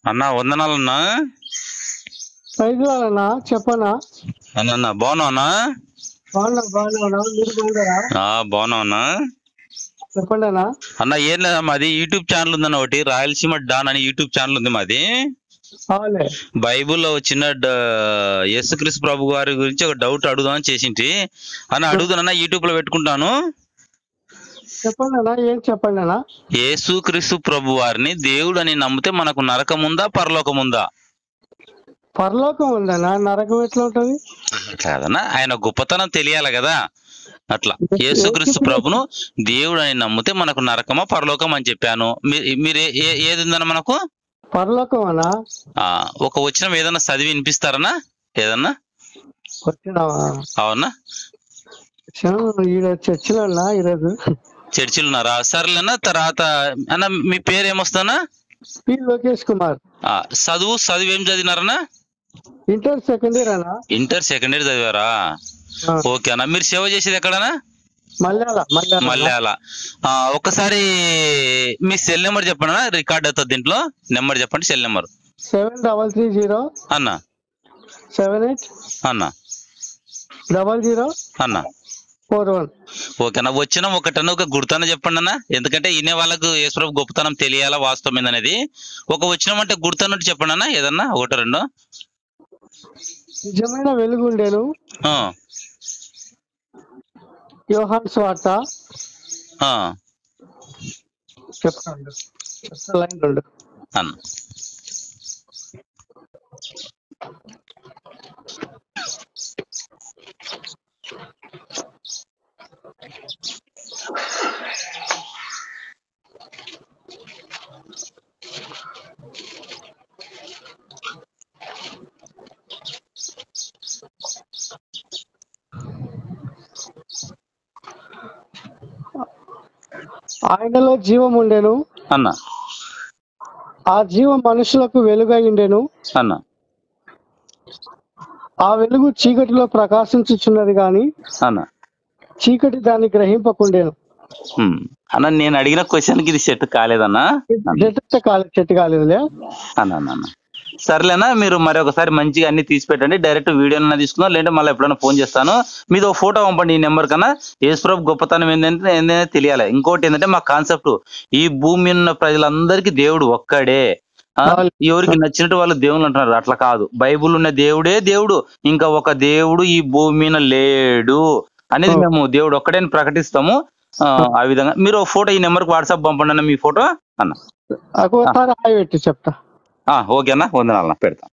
అన్నా వందనాలన్నా. ప్రైజ్లాలన్నా చెప్పనా? అన్న బాగున్నావునా? బాగున్నా మీరు బాగున్నారా? బాగున్నావునా? చెప్పండి అన్న. అన్న ఏం లేదా, మాది యూట్యూబ్ ఛానల్ ఉందన్న ఒకటి, రాయలసీమ డాన్ అని యూట్యూబ్ ఛానల్ ఉంది మాది. బైబుల్లో చిన్న యేసుక్రీస్తు ప్రభు గారి గురించి ఒక డౌట్ అడుగుదామని చేసింటి అన్న. అడుగుతానన్నా, యూట్యూబ్ లో పెట్టుకుంటాను. చెప్పండి అన్న. ఏం చెప్పండి అన్న. యేసుక్రీస్తు ప్రభు వారిని దేవుడు అని నమ్మితే మనకు నరకం ఉందా పరలోకం ఉందా? పరలోకం ఉందన్నా, నరకం ఎట్లా ఉంటది? కాదన్నా, ఆయన గొప్పతనం తెలియాలి కదా. అట్లా యేసుక్రీస్తు ప్రభును దేవుడు అని నమ్మితే మనకు నరకమా పరలోకం అని చెప్పాను. మీరు ఏది ఉందన్న మనకు? పరలోకం అన్నా. ఒక వచనం ఏదన్నా చదివి వినిపిస్తారన్నా? ఏదన్నా వచ్చినావా? అవునా, చర్చిలో ఉన్నా ఈరోజు. చర్చిలు ఉన్నారా? సర్లేనా. తర్వాత అన్న మీ పేరు ఏమొస్తానా? లోకేష్ కుమార్. చదువు ఏం చదివినారన్నా? ఇంటర్ సెకండ్ ఇయర్ అన్నా. ఇంటర్ సెకండ్ ఇయర్ చదివారా? ఓకే అన్న. మీరు సేవ చేసేది ఎక్కడన్నా? మల్యాల. ఒకసారి మీ సెల్ నెంబర్ చెప్పండి అన్న, రికార్డ్ అవుతుంది దీంట్లో. నెంబర్ చెప్పండి, సెల్ నెంబర్. 7330 అన్న 78 అన్న 00 అన్న 41. ఓకే అన్న. వచ్చిన ఒకటన్నా ఒక గుర్తన చెప్పండి అన్న, ఎందుకంటే ఇనే వాళ్ళకు యేసుప్రభు గొప్పతనం తెలియాలా వాస్తవం ఏందనేది. ఒక వచ్చినం అంటే గుర్తన్నట్టు చెప్పండి అన్న, ఏదన్నా ఒకటో రెండో. నిజమైన వెలుగు ఉండేను. యోహాను సువార్త. చెప్తాను అన్న. ఆయనలో జీవం ఉండెను అన్న. ఆ జీవం మనుషులకు వెలుగై ఉండెను అన్న. ఆ వెలుగు చీకటిలో ప్రకాశించుచున్నది గాని అన్న చీకటి దాన్ని గ్రహింపకుండేను. అన్న నేను అడిగిన క్వశ్చన్ కి ఇది సెట్ కాలేదన్నా. సెట్ కాలేదులే అన్న. సర్లేనా, మీరు మరి ఒకసారి మంచిగా అన్ని తీసి పెట్టండి. డైరెక్ట్ వీడియోనైనా తీసుకుందాం, లేదంటే మళ్ళీ ఎప్పుడైనా ఫోన్ చేస్తాను. మీది ఒక ఫోటో పంపండి ఈ నెంబర్ కన్నా. యేసుప్రభు గొప్పతనం ఏంటంటే తెలియాలి. ఇంకోటి ఏంటంటే మా కాన్సెప్ట్, ఈ భూమి ఉన్న ప్రజలందరికీ దేవుడు ఒక్కడే. ఎవరికి నచ్చినట్టు వాళ్ళు దేవుళ్ళు అంటున్నారు, అట్లా కాదు. బైబుల్ ఉన్న దేవుడే దేవుడు, ఇంకా ఒక దేవుడు ఈ భూమి మీద లేడు అనేది మేము దేవుడు ఒక్కడే ప్రకటిస్తాము. ఆ విధంగా మీరు ఒక ఫోటో ఈ నెంబర్కి వాట్సాప్ పంపండి అన్న, మీ ఫోటో అన్న. చెప్తా. ఓకే అన్న, వందనాలన్న, పెడతా.